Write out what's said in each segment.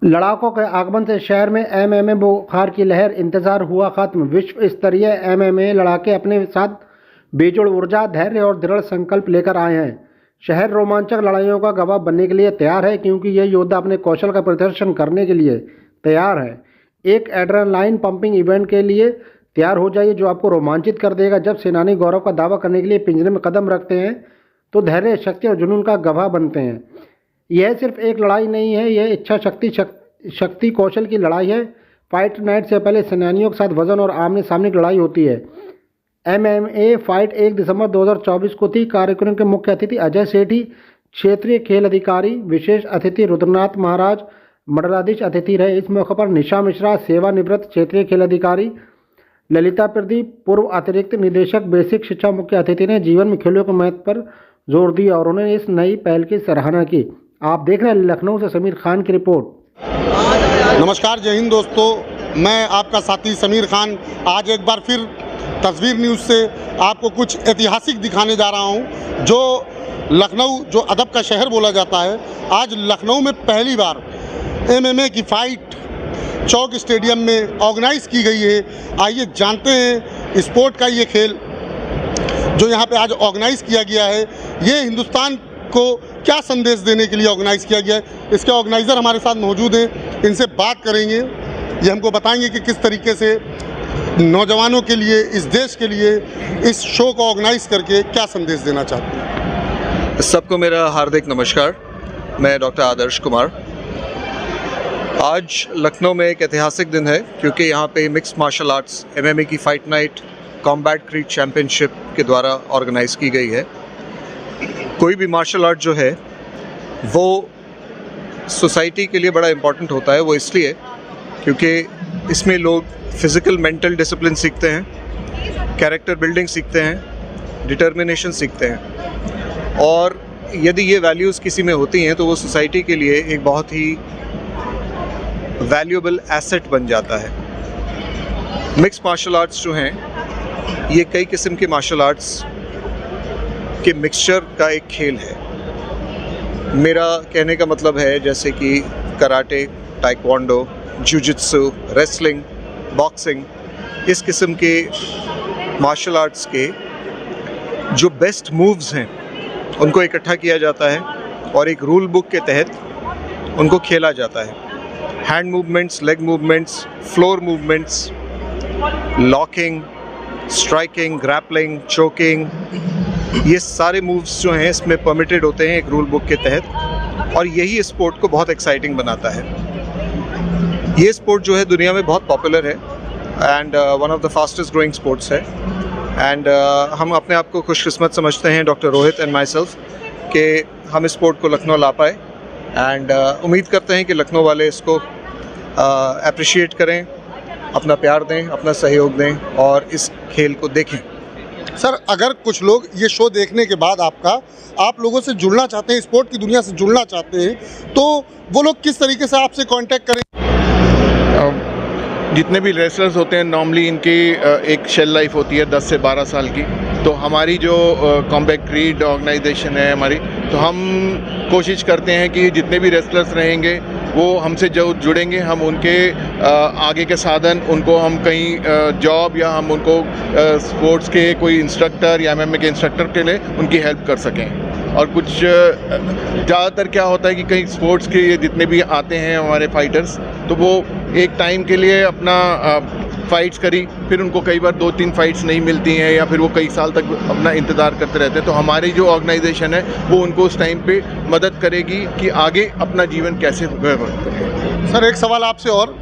लड़ाकों के आगमन से शहर में एमएमए बुखार की लहर, इंतजार हुआ खत्म। विश्व स्तरीय एमएमए लड़ाके अपने साथ बेजोड़ ऊर्जा, धैर्य और दृढ़ संकल्प लेकर आए हैं। शहर रोमांचक लड़ाइयों का गवाह बनने के लिए तैयार है, क्योंकि ये योद्धा अपने कौशल का प्रदर्शन करने के लिए तैयार है। एक एड्रेनालाइन पंपिंग इवेंट के लिए तैयार हो जाइए, जो आपको रोमांचित कर देगा। जब सेनानी गौरव का दावा करने के लिए पिंजरे में कदम रखते हैं, तो धैर्य, शक्ति और जुनून का गवाह बनते हैं। यह सिर्फ एक लड़ाई नहीं है, यह इच्छा शक्ति कौशल की लड़ाई है। फाइट नाइट से पहले सेनानियों के साथ वजन और आमने सामने की लड़ाई होती है। एमएमए फाइट 1 दिसंबर 2024 को थी। कार्यक्रम के मुख्य अतिथि अजय सेठी, क्षेत्रीय खेल अधिकारी, विशेष अतिथि रुद्रनाथ महाराज मंडलाधीश अतिथि रहे। इस मौके पर निशा मिश्रा, सेवानिवृत्त क्षेत्रीय खेल अधिकारी, ललिता प्रदीप, पूर्व अतिरिक्त निदेशक बेसिक शिक्षा, मुख्य अतिथि ने जीवन में खेलों के महत्व पर जोर दिया और उन्होंने इस नई पहल की सराहना की। आप देख रहे हैं लखनऊ से समीर खान की रिपोर्ट। नमस्कार, जय हिंद दोस्तों, मैं आपका साथी समीर खान आज एक बार फिर तस्वीर न्यूज़ से आपको कुछ ऐतिहासिक दिखाने जा रहा हूं। जो लखनऊ, जो अदब का शहर बोला जाता है, आज लखनऊ में पहली बार एमएमए की फाइट चौक स्टेडियम में ऑर्गेनाइज की गई है। आइए जानते हैं स्पोर्ट का ये खेल जो यहाँ पे आज ऑर्गेनाइज किया गया है, ये हिंदुस्तान को क्या संदेश देने के लिए ऑर्गेनाइज किया गया है। इसके ऑर्गेनाइज़र हमारे साथ मौजूद हैं, इनसे बात करेंगे। ये हमको बताएंगे कि किस तरीके से नौजवानों के लिए, इस देश के लिए इस शो को ऑर्गेनाइज करके क्या संदेश देना चाहते हैं। सबको मेरा हार्दिक नमस्कार। मैं डॉक्टर आदर्श कुमार। आज लखनऊ में एक ऐतिहासिक दिन है, क्योंकि यहाँ पे मिक्स्ड मार्शल आर्ट्स एमएमए की fight night combat crete championship के द्वारा ऑर्गेनाइज की गई है। कोई भी मार्शल आर्ट जो है वो सोसाइटी के लिए बड़ा इम्पॉर्टेंट होता है। वो इसलिए क्योंकि इसमें लोग फिज़िकल मेंटल डिसिप्लिन सीखते हैं, कैरेक्टर बिल्डिंग सीखते हैं, डिटर्मिनेशन सीखते हैं, और यदि ये वैल्यूज़ किसी में होती हैं तो वो सोसाइटी के लिए एक बहुत ही वैल्यूएबल एसेट बन जाता है। मिक्स्ड मार्शल आर्ट्स जो हैं, ये कई किस्म के मार्शल आर्ट्स के मिक्सचर का एक खेल है। मेरा कहने का मतलब है जैसे कि कराटे, ताइक्वांडो, जिu-jitsu, रेसलिंग, बॉक्सिंग, इस किस्म के मार्शल आर्ट्स के जो बेस्ट मूव्स हैं उनको इकट्ठा किया जाता है और एक रूल बुक के तहत उनको खेला जाता है। Hand movements, leg movements, floor movements, locking, striking, grappling, choking, ये सारे मूव्स जो हैं इसमें परमिटेड होते हैं एक रूल बुक के तहत, और यही स्पोर्ट को बहुत एक्साइटिंग बनाता है। ये स्पोर्ट जो है दुनिया में बहुत पॉपुलर है and one of the fastest growing sports है। एंड हम अपने आप को खुशकिस्मत समझते हैं, doctor Rohit and my self, कि हम इस स्पोर्ट को लखनऊ ला पाए। एंड उम्मीद करते हैं कि लखनऊ वाले इसको अप्रिशिएट करें, अपना प्यार दें, अपना सहयोग दें और इस खेल को देखें। सर, अगर कुछ लोग ये शो देखने के बाद आप लोगों से जुड़ना चाहते हैं, स्पोर्ट की दुनिया से जुड़ना चाहते हैं, तो वो लोग किस तरीके से आपसे कांटेक्ट करें? जितने भी रेसलर्स होते हैं, नॉर्मली इनकी एक शेल लाइफ होती है 10 से 12 साल की। तो हमारी जो कॉम्बैट क्रीट ऑर्गेनाइजेशन है हमारी, तो हम कोशिश करते हैं कि जितने भी रेसलर्स रहेंगे वो हमसे जो जुड़ेंगे, हम उनके आगे के साधन, उनको हम कहीं जॉब या हम उनको स्पोर्ट्स के कोई इंस्ट्रक्टर या एमएमए के इंस्ट्रक्टर के लिए उनकी हेल्प कर सकें। और कुछ ज़्यादातर क्या होता है कि कई स्पोर्ट्स के जितने भी आते हैं हमारे फाइटर्स, तो वो एक टाइम के लिए अपना फ़ाइट्स करी, फिर उनको कई बार 2-3 फाइट्स नहीं मिलती हैं या फिर वो कई साल तक अपना इंतज़ार करते रहते हैं। तो हमारी जो ऑर्गेनाइजेशन है वो उनको उस टाइम पे मदद करेगी कि आगे अपना जीवन कैसे करें। सर, एक सवाल आपसे और,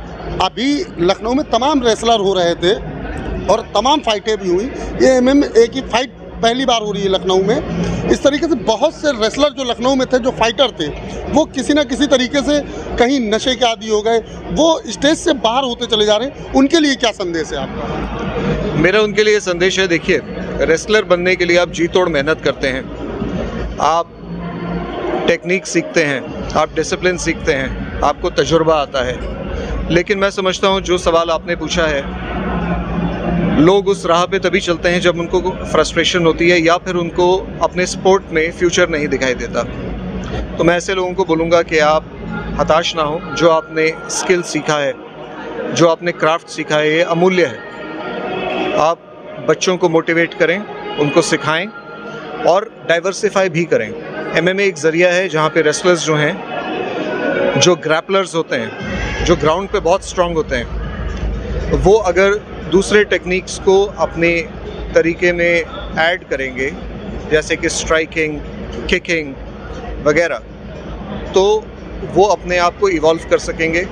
अभी लखनऊ में तमाम रेसलर हो रहे थे और तमाम फाइटें भी हुई। ये एमएमए की फाइट पहली बार हो रही है लखनऊ में। इस तरीके से बहुत से रेसलर जो लखनऊ में थे, जो फाइटर थे, वो किसी न किसी तरीके से कहीं नशे के आदी हो गए, वो स्टेज से बाहर होते चले जा रहे हैं। उनके लिए क्या संदेश है आपका? मेरा उनके लिए संदेश है, देखिए, रेसलर बनने के लिए आप जी तोड़ मेहनत करते हैं, आप टेक्निक सीखते हैं, आप डिसिप्लिन सीखते हैं, आपको तजुर्बा आता है। लेकिन मैं समझता हूँ जो सवाल आपने पूछा है, लोग उस राह पे तभी चलते हैं जब उनको फ्रस्ट्रेशन होती है या फिर उनको अपने स्पोर्ट में फ्यूचर नहीं दिखाई देता। तो मैं ऐसे लोगों को बोलूँगा कि आप हताश ना हो। जो आपने स्किल सीखा है, जो आपने क्राफ्ट सीखा है, ये अमूल्य है। आप बच्चों को मोटिवेट करें, उनको सिखाएं और डाइवर्सिफाई भी करें। MMA एक ज़रिया है जहाँ पे रेसलर्स जो हैं, जो ग्रैपलर्स होते हैं, जो ग्राउंड पे बहुत स्ट्रांग होते हैं, वो अगर दूसरे टेक्निक्स को अपने तरीके में ऐड करेंगे, जैसे कि स्ट्राइकिंग, किकिंग वगैरह, तो वो अपने आप को इवॉल्व कर सकेंगे,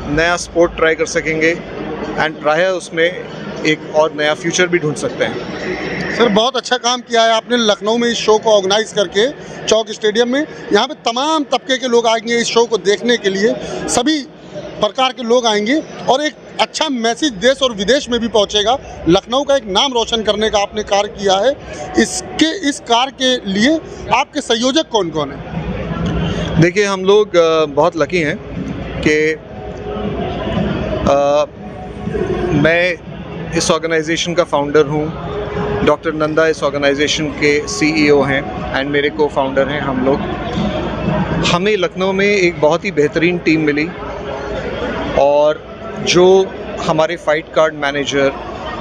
नया स्पोर्ट ट्राई कर सकेंगे एंड प्रायः उसमें एक और नया फ्यूचर भी ढूंढ सकते हैं। सर बहुत अच्छा काम किया है आपने लखनऊ में इस शो को ऑर्गेनाइज करके चौक स्टेडियम में। यहाँ पे तमाम तबके के लोग आएंगे इस शो को देखने के लिए, सभी प्रकार के लोग आएंगे और एक अच्छा मैसेज देश और विदेश में भी पहुँचेगा। लखनऊ का एक नाम रोशन करने का आपने कार्य किया है। इस कार्य के लिए आपके संयोजक कौन कौन हैं? देखिए, हम लोग बहुत लकी हैं कि मैं इस ऑर्गेनाइजेशन का फाउंडर हूँ। डॉक्टर नंदा इस ऑर्गेनाइजेशन के CEO हैं एंड मेरे को फाउंडर हैं हम लोग। हमें लखनऊ में एक बहुत ही बेहतरीन टीम मिली और जो हमारे फाइट कार्ड मैनेजर,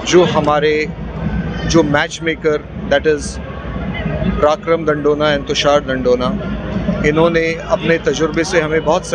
जो मैच मेकर, दैट इज़ पराक्रम दंडोना एंड तुषार दंडोना, इन्होंने अपने तजुर्बे से हमें बहुत